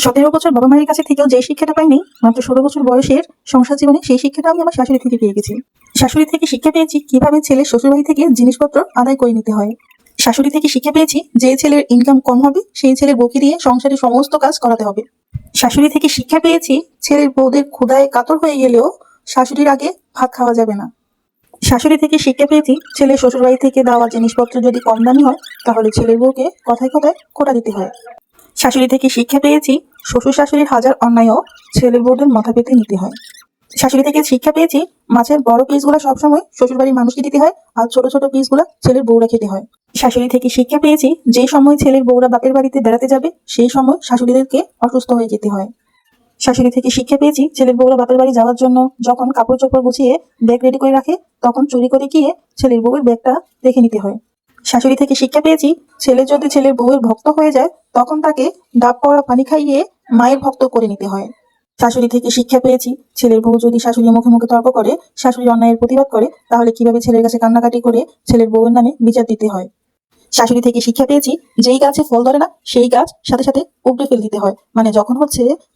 17 বছর বাবা মায়ের কাছে থেকেও যে শিক্ষাটা পাইনি, মাত্র 16 বছর বয়সের সংসার জীবনে সেই শিক্ষাটা আমি আমার শাশুড়ি থেকে পেয়ে গেছি। শাশুড়ি থেকে শিক্ষা পেয়েছি কিভাবে ছেলে শ্বশুরবাড়ি থেকে জিনিসপত্র আদায় করে নিতে হয়। শাশুড়ি থেকে শিক্ষা পেয়েছি যে ছেলের ইনকাম কম হবে সেই ছেলের বউকে দিয়ে সংসারের সমস্ত কাজ করাতে হবে। শাশুড়ি থেকে শিক্ষা পেয়েছি ছেলের বউদের ক্ষুধায় কাতর হয়ে গেলেও শাশুড়ির আগে ভাত খাওয়া যাবে না। শাশুড়ি থেকে শিক্ষা পেয়েছি ছেলে শ্বশুরবাড়ি থেকে দেওয়া জিনিসপত্র যদি কম দামি হয় তাহলে ছেলের বউকে কথায় কথায় খোঁটা দিতে হয়। শাশুড়ি থেকে শিক্ষা পেয়েছি শ্বশুর শাশুড়ির হাজার অন্যায়ও ছেলের বউদের মাথা পেতে নিতে হয়। শাশুড়ি থেকে শিক্ষা পেয়েছি মাছের বড় পিসগুলো সবসময় শ্বশুরবাড়ির মানুষকে দিতে হয় আর ছোট ছোট পিসগুলো ছেলের বউরা খেতে হয়। শাশুড়ি থেকে শিক্ষা পেয়েছি যে সময় ছেলের বউরা বাপের বাড়িতে বেড়াতে যাবে সেই সময় শাশুড়িদেরকে অসুস্থ হয়ে যেতে হয়। শাশুড়ি থেকে শিক্ষা পেয়েছি ছেলের বউরা বাপের বাড়ি যাওয়ার জন্য যখন কাপড় চোপড় গুছিয়ে ব্যাগ রেডি করে রাখে তখন চুরি করে গিয়ে ছেলের বউয়ের ব্যাগটা দেখে নিতে হয়। শাশুড়ি থেকে শিক্ষা পেয়েছি ছেলে যদি ছেলের বউয়ের ভক্ত হয়ে যায় তখন তাকে ডাব পড়া পানি খাইয়ে মায়ের ভক্ত করে নিতে হয়। শাশুড়ি থেকে শিক্ষা পেয়েছি ছেলের বউ যদি শাশুড়ির মুখে মুখে তর্ক করে, শাশুড়ির অন্যায়ের প্রতিবাদ করে, তাহলে কিভাবে ছেলের কাছে কান্নাকাটি করে ছেলের বউয়ের নামে বিচার দিতে হয়। শাশুড়ি থেকে শিক্ষা পেয়েছি যেই গাছে ফল ধরে না সেই গাছ সাথে সাথে উপড়ে ফেলে দিতে হয়। মানে যখন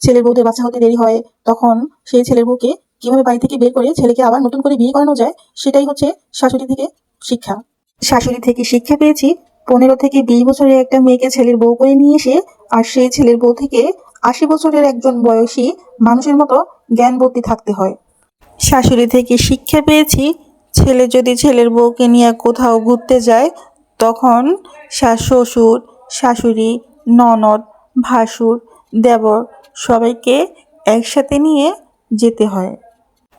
ছেলের বউদের বাচ্চা হতে দেরি হয় তখন সেই ছেলের বউকে কিভাবে বাড়ি থেকে বের করে ছেলেকে আবার নতুন করে বিয়ে করানো যায় সেটাই হচ্ছে শাশুড়ি থেকে শিক্ষা। শাশুড়ি থেকে শিক্ষা পেয়েছি 15 থেকে 20 বছরের একটা মেয়েকে ছেলের বউ করে নিয়ে এসে আর সেই ছেলের বউ থেকে 80 বছরের একজন বয়সী মানুষের মতো জ্ঞান বুদ্ধি থাকতে হয়। শাশুড়ি থেকে শিক্ষা পেয়েছি ছেলে যদি ছেলের বউকে নিয়ে কোথাও ঘুরতে যায় তখন শ্বশুর শাশুড়ি ননদ ভাসুর দেবর সবাইকে একসাথে নিয়ে যেতে হয়।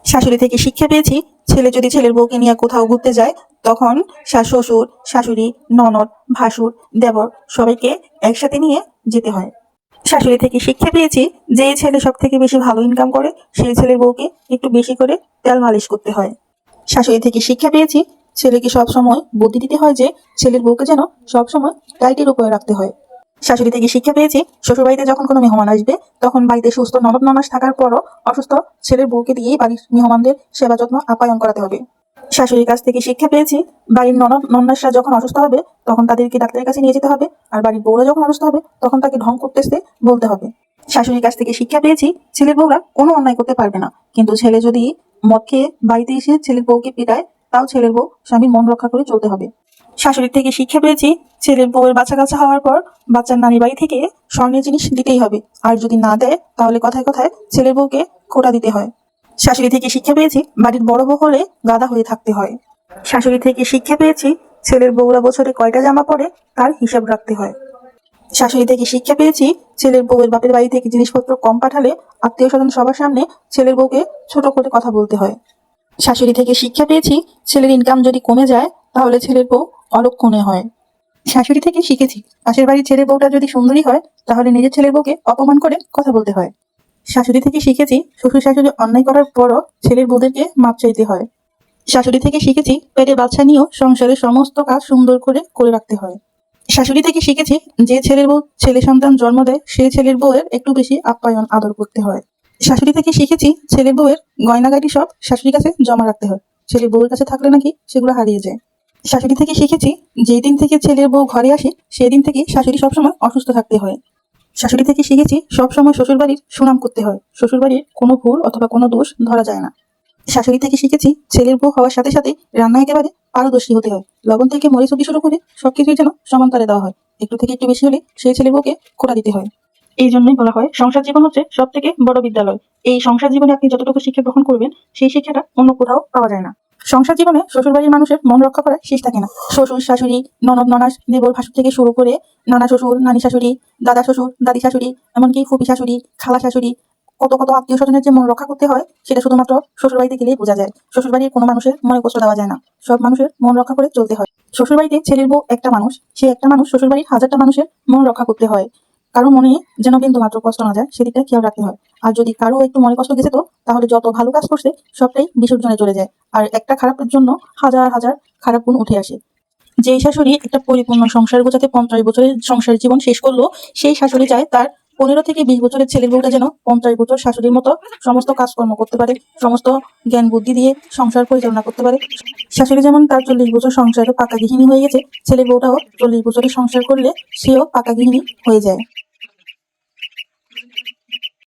শাশুড়ি থেকে শিক্ষা পেয়েছি ছেলে যদি ছেলের বউকে নিয়ে কোথাও ঘুরতে যায় তখন শ্বশুর শাশুড়ি ননদ ভাসুর দেবর সবাইকে একসাথে নিয়ে যেতে হয়। শাশুড়ি থেকে শিক্ষা পেয়েছি যে ছেলে সব থেকে বেশি ভালো ইনকাম করে সেই ছেলের বউকে একটু বেশি করে তেল মালিশ করতে হয়। শাশুড়ি থেকে শিক্ষা পেয়েছি ছেলেকে সবসময় বুদ্ধি দিতে হয় যে ছেলের বউকে যেন সবসময় টাইটের উপরে রাখতে হয়। শাশুড়ি থেকে শিক্ষা পেয়েছি শ্বশুরবাড়িতে যখন কোনো মেহমান আসবে তখন বাড়িতে সুস্থ ননদ ননাস থাকার পরও অসুস্থ ছেলের বউকে দিয়েই বাড়ির মেহমানদের সেবা যত্ন আপ্যায়ন করাতে হবে। শাশুড়ির কাছ থেকে শিক্ষা পেয়েছি বাড়ির ননদ ননাসরা যখন অসুস্থ হবে তখন তাদেরকে ডাক্তারের কাছে নিয়ে যেতে হবে আর বাড়ির বউরা যখন অসুস্থ হবে তখন তাকে ঢং করতেছে বলতে হবে। শাশুড়ির কাছ থেকে শিক্ষা পেয়েছি ছেলের বউরা কোনো অন্যায় করতে পারবে না, কিন্তু ছেলে যদি মদ খেয়ে বাড়িতে এসে ছেলের বউকে পিটায় তাও ছেলের বউ স্বামীর মন রক্ষা করে চলতে হবে। শাশুড়ির থেকে শিক্ষা পেয়েছি ছেলের বউয়ের বাচ্চা কাচ্চা হওয়ার পর বাচ্চার নানির বাড়ি থেকে স্বর্ণের জিনিস দিতেই হবে, আর যদি না দেয় তাহলে কথায় কথায় ছেলের বউকে খোঁটা দিতে হয়। শাশুড়ি থেকে শিক্ষা পেয়েছি বাড়ির বড় বউ হলে গাদা হয়ে থাকতে হয়। শাশুড়ি থেকে শিক্ষা পেয়েছি ছেলের বউরা বছরে কয়টা জামা পরে তার হিসাব রাখতে হয়। শাশুড়ি থেকে শিক্ষা পেয়েছি ছেলের বউয়ের বাপের বাড়ি থেকে জিনিসপত্র কম পাঠালে আত্মীয় স্বজন সবার সামনে ছেলের বউকে ছোট করে কথা বলতে হয়। শাশুড়ি থেকে শিক্ষা পেয়েছি ছেলের ইনকাম যদি কমে যায় তাহলে ছেলের বউ অলক্ষণে হয়। শাশুড়ি থেকে শিখেছি পাশের বাড়ির ছেলের বউটা যদি সুন্দরী হয় তাহলে নিজের ছেলের বউকে অপমান করে কথা বলতে হয়। শাশুড়ি থেকে শিখেছি শ্বশুর শাশুড়ি অন্যায় করার পরও ছেলের বউদেরকে মাপ চাইতে হয়। শাশুড়ি থেকে শিখেছি পেটে বাচ্চা নিয়েও সংসারের সমস্ত কাজ সুন্দর করে করে রাখতে হয়। শাশুড়ি থেকে শিখেছি যে ছেলের বউ ছেলে সন্তান জন্ম দেয় সেই ছেলের বউয়ের একটু বেশি আপ্যায়ন আদর করতে হয়। শাশুড়ি থেকে শিখেছি ছেলের বউয়ের গয়নাগাটি সব শাশুড়ির কাছে জমা রাখতে হয়, ছেলের বউয়ের কাছে থাকলে নাকি সেগুলো হারিয়ে যায়। শাশুড়ি থেকে শিখেছি যেই দিন থেকে ছেলের বউ ঘরে আসে সেই দিন থেকে শাশুড়ি সবসময় অসুস্থ থাকতে হয়। শাশুড়ি থেকে শিখেছি সবসময় শ্বশুরবাড়ির সুনাম করতে হয়, শ্বশুরবাড়ির কোনো ভুল অথবা কোনো দোষ ধরা যায় না। শাশুড়ি থেকে শিখেছি ছেলের বউ হওয়ার সাথে সাথে রান্না একেবারে পারদর্শী হতে হয়, লবণ থেকে মরিচ অবধি শুরু করে সবকিছুই যেন সমান্তরে দেওয়া হয়, একটু থেকে একটু বেশি হলে সেই ছেলের বউকে খোঁটা দিতে হয়। এই জন্যই বলা হয় সংসার জীবন হচ্ছে সব থেকে বড় বিদ্যালয়। এই সংসার জীবনে আপনি যতটুকু শিক্ষা গ্রহণ করবেন সেই শিক্ষাটা অন্য কোথাও পাওয়া যায় না। সংসার জীবনে শ্বশুরবাড়ির মানুষের মন রক্ষা করা শেষ থাকে না। শ্বশুর শাশুড়ি ননদ ননাস দেবর ভাসুর থেকে শুরু করে নানা শ্বশুর নানি শাশুড়ি দাদা শ্বশুর দাদি শাশুড়ি এমনকি ফুপি শাশুড়ি খালা শাশুড়ি কত কত আত্মীয় স্বজনের যে মন রক্ষা করতে হয় সেটা শুধুমাত্র শ্বশুরবাড়িতে গেলেই বোঝা যায়। শ্বশুরবাড়ির কোনো মানুষের মনে কষ্ট দেওয়া যায় না, সব মানুষের মন রক্ষা করে চলতে হয়। শ্বশুরবাড়িতে ছেলের বউ একটা মানুষ, সে একটা মানুষ শ্বশুরবাড়ির হাজারটা মানুষের মন রক্ষা করতে হয়। কারো মনে যেন বিন্দু মাত্র কষ্ট না যায় সেদিকটা খেয়াল রাখতে হয়। আর যদি কারো একটু মনে কষ্ট গেছে তো তাহলে যত ভালো কাজ করছে সবটাই বিসর্জনে চলে যায়, আর একটা খারাপের জন্য হাজার হাজার খারাপ গুণ উঠে আসে। যেই শাশুড়ি একটা পরিপূর্ণ সংসার গোছাতে 50 বছরের সংসার জীবন শেষ করলো সেই শাশুড়ি চায় তার 15 থেকে 20 বছরের ছেলের বউটা যেন 50 বছর শাশুড়ির মতো সমস্ত কাজকর্ম করতে পারে, সমস্ত জ্ঞান বুদ্ধি দিয়ে সংসার পরিচালনা করতে পারে। শাশুড়ি যেমন তার 40 বছর সংসারে পাকা গৃহিণী হয়ে গেছে, ছেলের বউটাও 40 বছরের সংসার করলে সেও পাকা গৃহিণী হয়ে যায়।